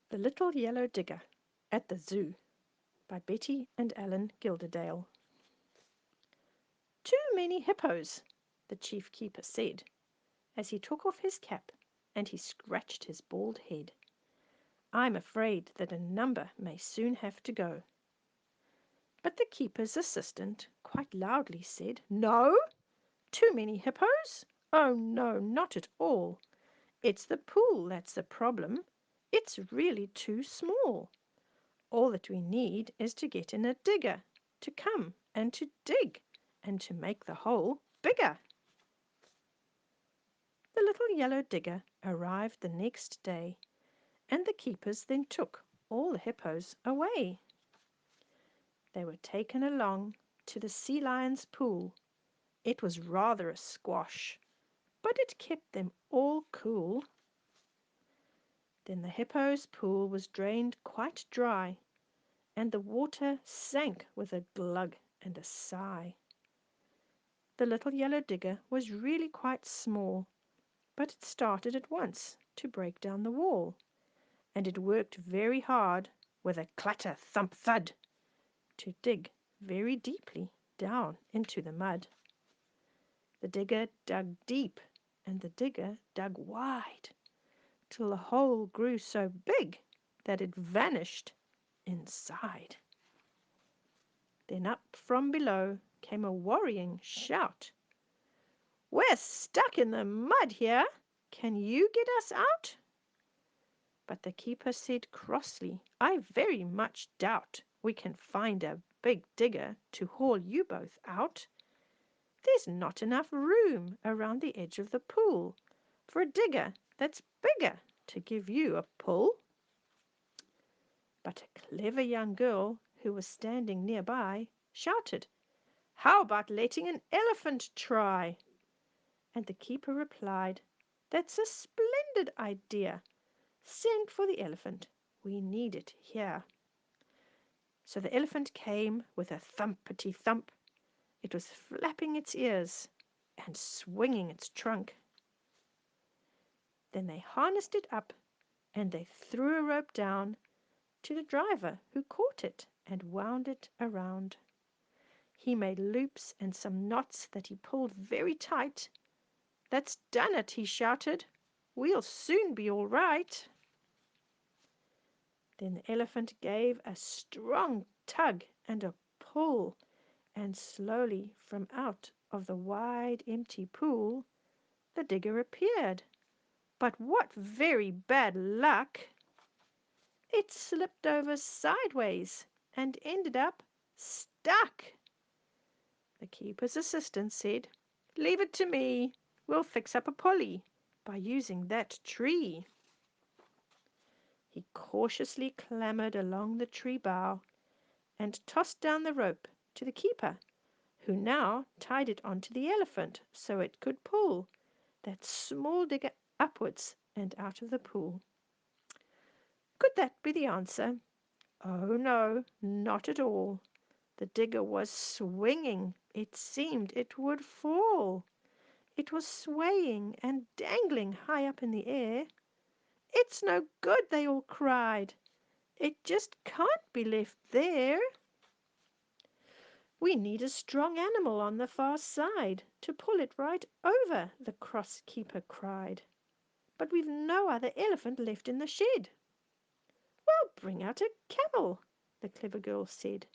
The Little Yellow Digger at the Zoo by Betty and Alan Gilderdale. Too many hippos, the chief keeper said, as he took off his cap and he scratched his bald head. I'm afraid that a number may soon have to go. But the keeper's assistant quite loudly said, No? Too many hippos? Oh no, not at all. It's the pool that's the problem. It's really too small. All that we need is to get in a digger, to come and to dig, and to make the hole bigger. The little yellow digger arrived the next day, and the keepers then took all the hippos away. They were taken along to the sea lion's pool. It was rather a squash, but it kept them all cool. Then the hippo's pool was drained quite dry, and the water sank with a glug and a sigh. The little yellow digger was really quite small, but it started at once to break down the wall, and it worked very hard, with a clatter, thump, thud, to dig very deeply down into the mud. The digger dug deep, and the digger dug wide, till the hole grew so big that it vanished inside. Then up from below came a worrying shout. We're stuck in the mud here. Can you get us out? But the keeper said crossly, I very much doubt we can find a big digger to haul you both out. There's not enough room around the edge of the pool for a digger that's bigger to give you a pull. But a clever young girl who was standing nearby shouted, How about letting an elephant try? And the keeper replied, That's a splendid idea. Send for the elephant. We need it here. So the elephant came with a thumpety thump. It was flapping its ears and swinging its trunk. Then they harnessed it up and they threw a rope down to the driver, who caught it and wound it around. He made loops and some knots that he pulled very tight. That's done it, he shouted. We'll soon be all right. Then the elephant gave a strong tug and a pull, and slowly from out of the wide empty pool the digger appeared. But what very bad luck! It slipped over sideways and ended up stuck. The keeper's assistant said, Leave it to me. We'll fix up a pulley by using that tree. He cautiously clambered along the tree bough and tossed down the rope to the keeper, who now tied it onto the elephant so it could pull that small digger upwards and out of the pool. Could that be the answer? Oh no, not at all. The digger was swinging. It seemed it would fall. It was swaying and dangling high up in the air. It's no good, they all cried. It just can't be left there. We need a strong animal on the far side to pull it right over, the cross keeper cried. But we've no other elephant left in the shed. Well, bring out a camel, the clever girl said.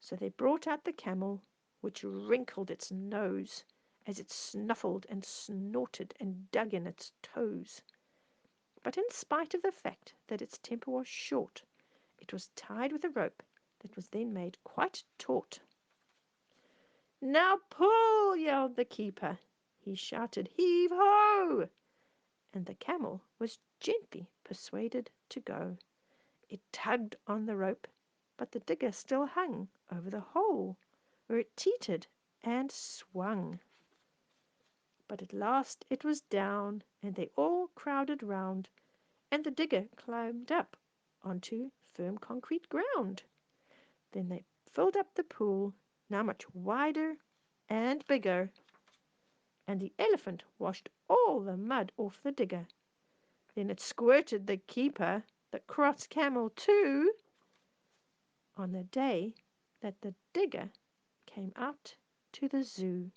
So they brought out the camel, which wrinkled its nose as it snuffled and snorted and dug in its toes. But in spite of the fact that its temper was short, it was tied with a rope that was then made quite taut. Now pull, yelled the keeper. He shouted, Heave ho! And the camel was gently persuaded to go. It tugged on the rope, but the digger still hung over the hole, where it teetered and swung. But at last it was down, and they all crowded round, and the digger climbed up onto firm concrete ground. Then they filled up the pool, now much wider and bigger, and the elephant washed all the mud off the digger. Then it squirted the keeper the cross camel too, on the day that the digger came out to the zoo.